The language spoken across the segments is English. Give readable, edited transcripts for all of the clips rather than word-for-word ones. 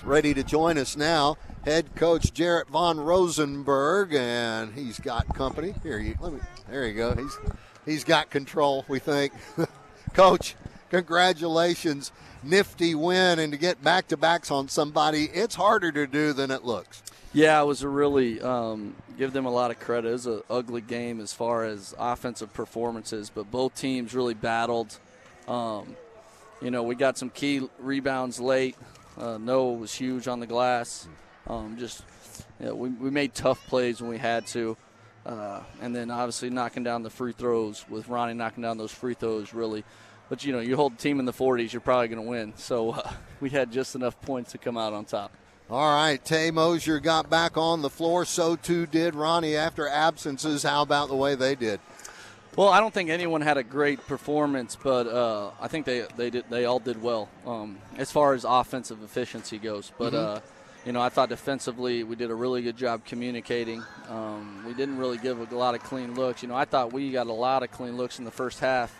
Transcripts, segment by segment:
Ready to join us now, head coach Jarrett Von Rosenberg, and he's got company. There you go. He's got control, we think. Coach, congratulations. Nifty win, and to get back-to-backs on somebody, it's harder to do than it looks. Yeah, it was a really give them a lot of credit. It was an ugly game as far as offensive performances, but both teams really battled. We got some key rebounds late. Noah was huge on the glass. We made tough plays when we had to. And then obviously knocking down the free throws, with Ronnie knocking down those free throws really. But, you hold the team in the 40s, you're probably going to win. So we had just enough points to come out on top. All right, Tay Mosier got back on the floor. So too did Ronnie after absences. How about the way they did? Well, I don't think anyone had a great performance, but I think they all did well as far as offensive efficiency goes. But I thought defensively we did a really good job communicating. We didn't really give a lot of clean looks. I thought we got a lot of clean looks in the first half,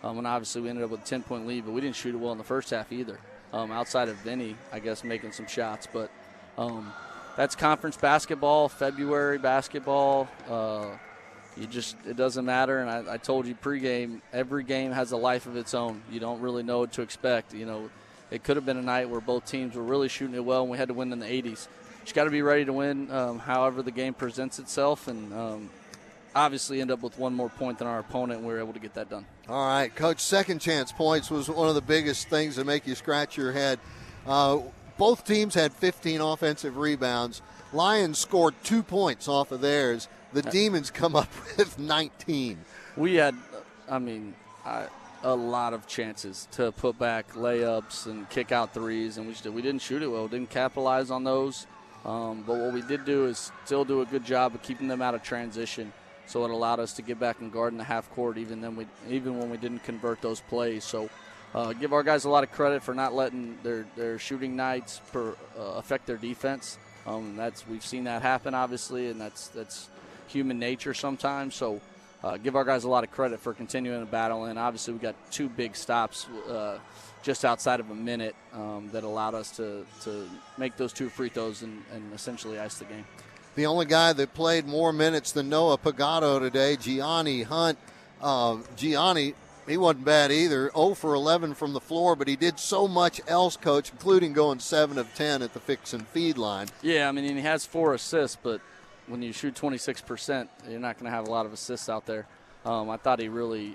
and obviously we ended up with a 10-point lead, but we didn't shoot it well in the first half either. Outside of Vinny, I guess, making some shots. But that's conference basketball, February basketball. It doesn't matter. And I told you pregame, every game has a life of its own. You don't really know what to expect. It could have been a night where both teams were really shooting it well and we had to win in the 80s. You got to be ready to win however the game presents itself, and obviously end up with one more point than our opponent, and we were able to get that done. All right, Coach, second chance points was one of the biggest things that make you scratch your head. Both teams had 15 offensive rebounds. Lions scored 2 points off of theirs. The Demons come up with 19. We had, a lot of chances to put back layups and kick out threes, and we didn't shoot it well. Didn't capitalize on those. But what we did do is still do a good job of keeping them out of transition. So it allowed us to get back and guard in the half court even when we didn't convert those plays. So give our guys a lot of credit for not letting their shooting nights affect their defense. We've seen that happen, obviously, and that's human nature sometimes. So give our guys a lot of credit for continuing to battle. And obviously we got 2 big stops just outside of a minute that allowed us to make those 2 free throws and essentially ice the game. The only guy that played more minutes than Noah Pagato today, Gianni Hunt. Gianni, he wasn't bad either, 0 for 11 from the floor, but he did so much else, Coach, including going 7 of 10 at the fix and feed line. Yeah, he has 4 assists, but when you shoot 26%, you're not going to have a lot of assists out there. I thought he really,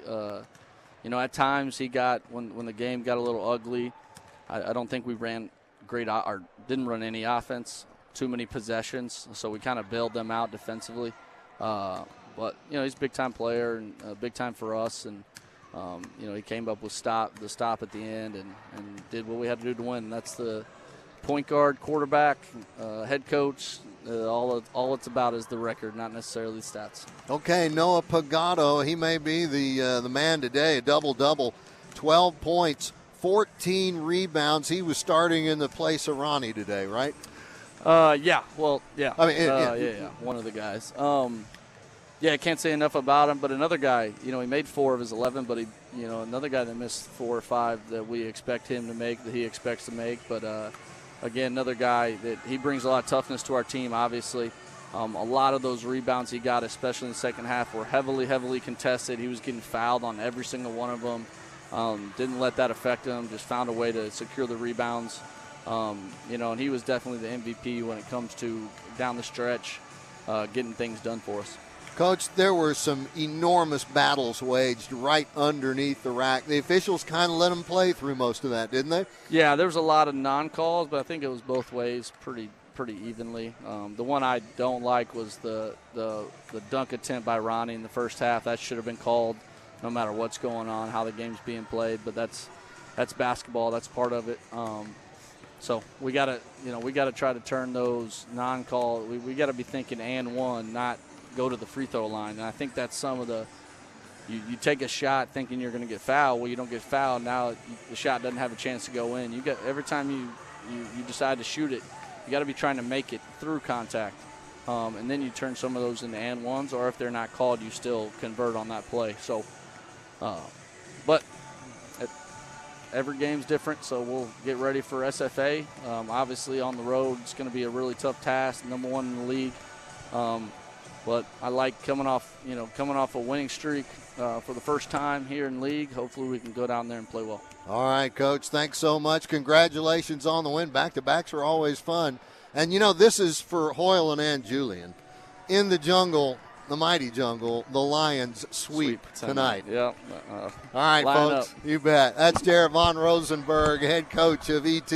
at times he got, when the game got a little ugly, I don't think we ran great or didn't run any offense. Too many possessions, so we kind of bailed them out defensively. But he's a big-time player and big time for us, and he came up with the stop at the end and did what we had to do to win. That's the point guard, quarterback, head coach. All it's about is the record, not necessarily the stats. Okay, Noah Pagato, he may be the man today. A double-double, 12 points, 14 rebounds. He was starting in the place of Ronnie today, right? Yeah. One of the guys. I can't say enough about him, but another guy, he made 4 of his 11, but another guy that missed 4 or 5 that we expect him to make, that he expects to make, but again, another guy that he brings a lot of toughness to our team, obviously. A lot of those rebounds he got, especially in the second half, were heavily, heavily contested. He was getting fouled on every single one of them. Didn't let that affect him, just found a way to secure the rebounds. And he was definitely the MVP when it comes to down the stretch, getting things done for us. Coach, there were some enormous battles waged right underneath the rack. The officials kind of let them play through most of that, didn't they? Yeah, there was a lot of non-calls, but I think it was both ways pretty evenly. The one I don't like was the dunk attempt by Ronnie in the first half. That should have been called no matter what's going on, how the game's being played, but that's basketball. That's part of it. So we gotta try to turn those non-call. We gotta be thinking and one, not go to the free throw line. And I think that's some of the. You take a shot thinking you're going to get fouled. Well, you don't get fouled. Now the shot doesn't have a chance to go in. Every time you decide to shoot it, you got to be trying to make it through contact, and then you turn some of those into and ones. Or if they're not called, you still convert on that play. So, but every game's different, so we'll get ready for SFA. Obviously, on the road, it's going to be a really tough task, number one in the league. But I like coming off a winning streak for the first time here in league. Hopefully, we can go down there and play well. All right, Coach. Thanks so much. Congratulations on the win. Back-to-backs are always fun. And, this is for Hoyland and Julian. In the jungle, the mighty jungle, the Lions sweep tonight. Yep. All right, folks. Up. You bet. That's Jarrett Von Rosenberg, head coach of ET.